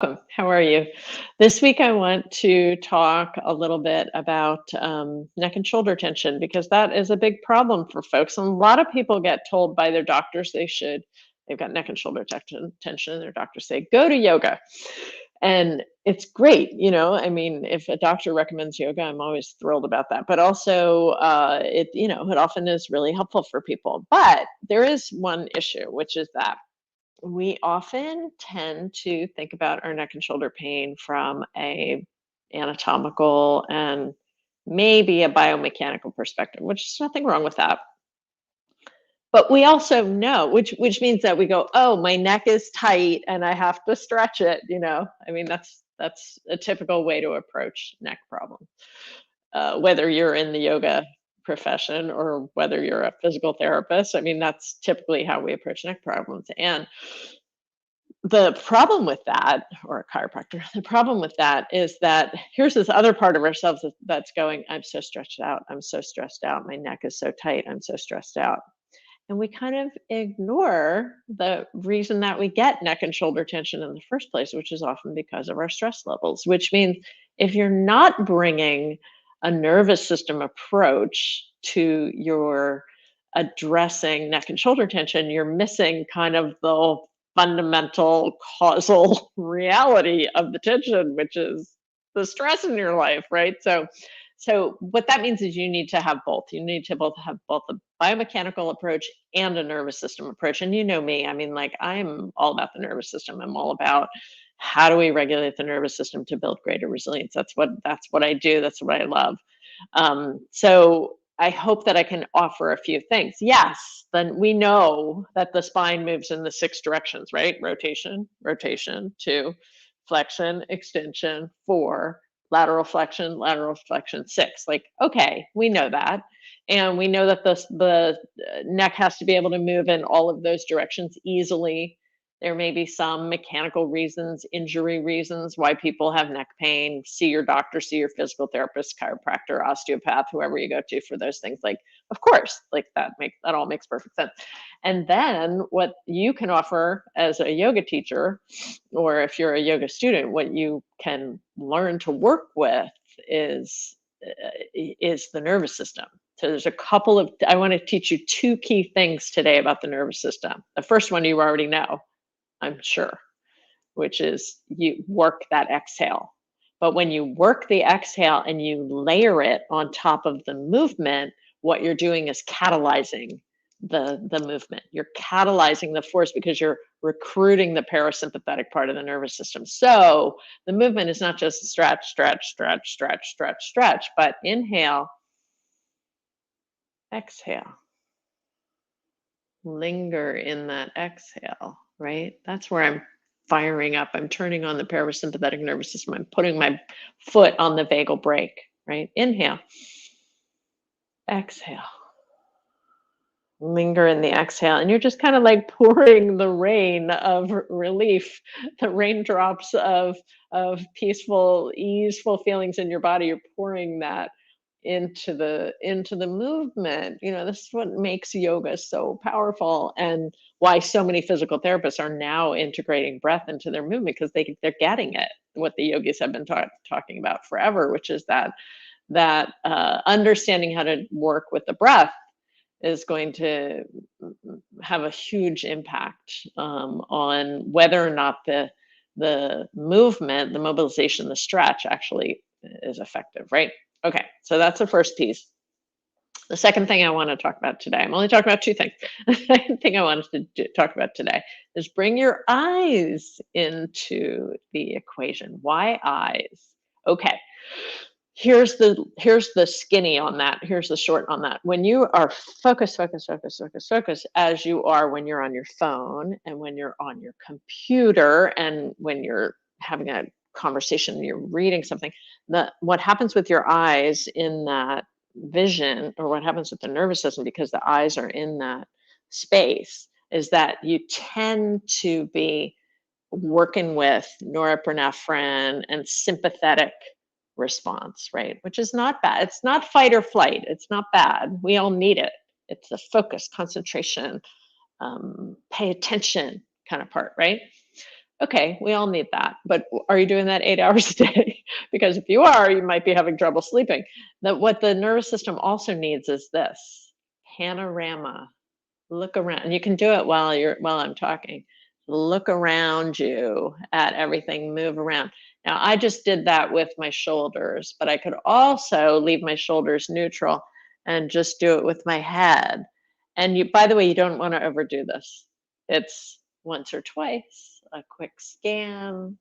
Welcome. How are you? This week, I want to talk a little bit about neck and shoulder tension because that is a big problem for folks. And a lot of people get told by their doctors they've got neck and shoulder tension, and their doctors say, go to yoga. And it's great. I mean, if a doctor recommends yoga, I'm always thrilled about that. But also, it often is really helpful for people. But there is one issue, which is that we often tend to think about our neck and shoulder pain from a anatomical and maybe a biomechanical perspective, which is nothing wrong with that. But we also know, which means that we go, oh, my neck is tight and I have to stretch it. I mean, that's a typical way to approach neck problems. Whether you're in the yoga profession or whether you're a physical therapist, I mean, that's typically how we approach neck problems. And the problem with that, or a chiropractor, the problem with that is that here's this other part of ourselves that's going, I'm so stretched out. I'm so stressed out. My neck is so tight. I'm so stressed out. And we kind of ignore the reason that we get neck and shoulder tension in the first place, which is often because of our stress levels, which means if you're not bringing a nervous system approach to your addressing neck and shoulder tension, you're missing kind of the fundamental causal reality of the tension, which is the stress in your life, right? So what that means is you need to have both. You need to both have both a biomechanical approach and a nervous system approach. And you know me, I mean, like I'm all about the nervous system. I'm all about how do we regulate the nervous system to build greater resilience. That's what I do. That's what I love. So I hope that I can offer a few things. Yes, then we know that the spine moves in the six directions, right? Rotation, rotation, two, flexion, extension, four, lateral flexion, six. Like, okay, we know that. And we know that the neck has to be able to move in all of those directions easily. There may be some mechanical reasons, injury reasons why people have neck pain. See your doctor, see your physical therapist, chiropractor, osteopath, whoever you go to for those things. Like, of course, like that all makes perfect sense. And then what you can offer as a yoga teacher, or if you're a yoga student, what you can learn to work with is the nervous system. So there's a couple of I want to teach you two key things today about the nervous system. The first one you already know, I'm sure, which is you work that exhale. But when you work the exhale and you layer it on top of the movement, what you're doing is catalyzing the movement. You're catalyzing the force because you're recruiting the parasympathetic part of the nervous system. So the movement is not just stretch, stretch, stretch, stretch, stretch, stretch, but inhale, exhale. Linger in that exhale, right? That's where I'm firing up. I'm turning on the parasympathetic nervous system. I'm putting my foot on the vagal brake, right? Inhale, exhale. Linger in the exhale, and you're just kind of like pouring the rain of relief, the raindrops of peaceful, easeful feelings in your body. You're pouring that into the movement. This is what makes yoga so powerful, and why so many physical therapists are now integrating breath into their movement, because they're getting it, what the yogis have been talking about forever, which is that understanding how to work with the breath is going to have a huge impact on whether or not the movement, the mobilization, the stretch actually is effective, right? Okay, so that's the first piece. The second thing I want to talk about today, I'm only talking about two things. The second thing I wanted to talk about today is bring your eyes into the equation. Why eyes? Okay, here's the skinny on that. Here's the short on that. When you are focus, as you are when you're on your phone and when you're on your computer and when you're having a conversation, you're reading something, what happens with your eyes in that vision, or what happens with the nervous system, because the eyes are in that space, is that you tend to be working with norepinephrine and sympathetic response, right? Which is not bad. It's not fight or flight. It's not bad. We all need it. It's the focus, concentration, pay attention kind of part, right? Okay, we all need that. But are you doing that 8 hours a day? Because if you are, you might be having trouble sleeping. That what the nervous system also needs is this panorama. Look around. And you can do it while I'm talking. Look around you at everything, move around. Now, I just did that with my shoulders, but I could also leave my shoulders neutral and just do it with my head. And you, by the way, you don't want to overdo this. It's once or twice, a quick scan.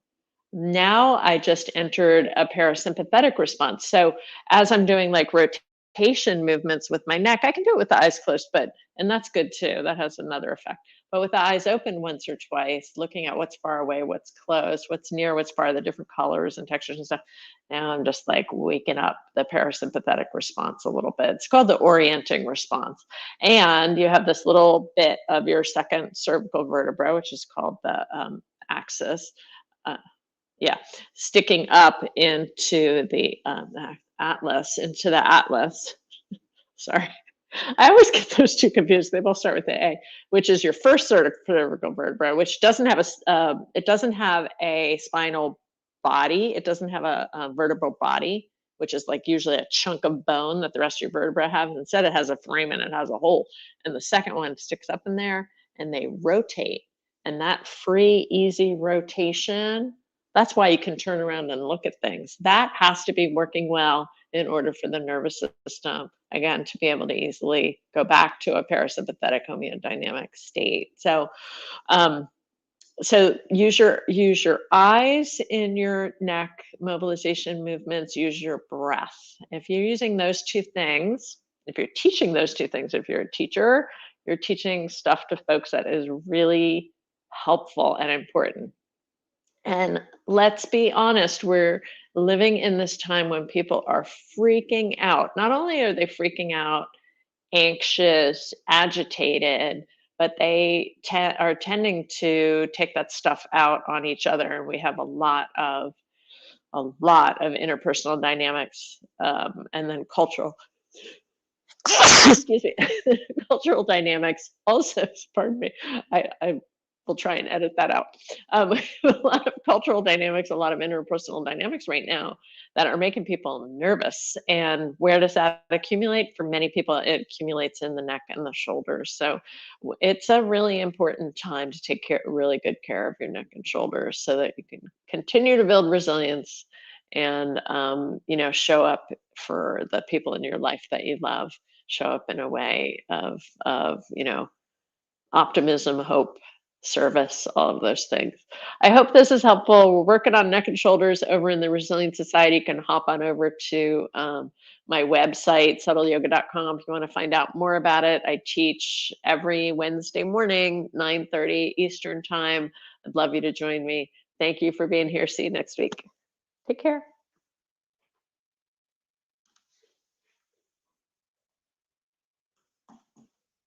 Now I just entered a parasympathetic response. So as I'm doing like rotation movements with my neck, I can do it with the eyes closed, but and that's good too. That has another effect. But with the eyes open once or twice, looking at what's far away, what's close, what's near, what's far, the different colors and textures and stuff. Now I'm just like waking up the parasympathetic response a little bit. It's called the orienting response. And you have this little bit of your second cervical vertebra, which is called the axis. Uh, yeah, sticking up into the into the atlas. Sorry. I always get those two confused. They both start with the A, which is your first cervical vertebra, which doesn't have it doesn't have a spinal body. It doesn't have a vertebral body, which is like usually a chunk of bone that the rest of your vertebra have. Instead, it has a frame and it has a hole. And the second one sticks up in there and they rotate. And that free, easy rotation, that's why you can turn around and look at things. That has to be working well in order for the nervous system, again, to be able to easily go back to a parasympathetic homeodynamic state. Um, so use your eyes in your neck mobilization movements, use your breath. If you're using those two things, if you're teaching those two things, if you're a teacher, you're teaching stuff to folks that is really helpful and important. And let's be honest, we're living in this time when people are freaking out. Not only are they freaking out, anxious, agitated, but are tending to take that stuff out on each other. And we have a lot of interpersonal dynamics, and then cultural excuse me, cultural dynamics also, pardon me, I will try and edit that out. A lot of cultural dynamics, a lot of interpersonal dynamics right now that are making people nervous. And where does that accumulate? For many people, it accumulates in the neck and the shoulders. So it's a really important time to take really good care of your neck and shoulders so that you can continue to build resilience and show up for the people in your life that you love, show up in a way of optimism, hope, service, all of those things. I hope this is helpful. We're working on neck and shoulders over in the Resilient Society. You can hop on over to my website, subtleyoga.com, if you want to find out more about it. I teach every Wednesday morning, 9:30 Eastern time. I'd love you to join me. Thank you for being here. See you next week. Take care.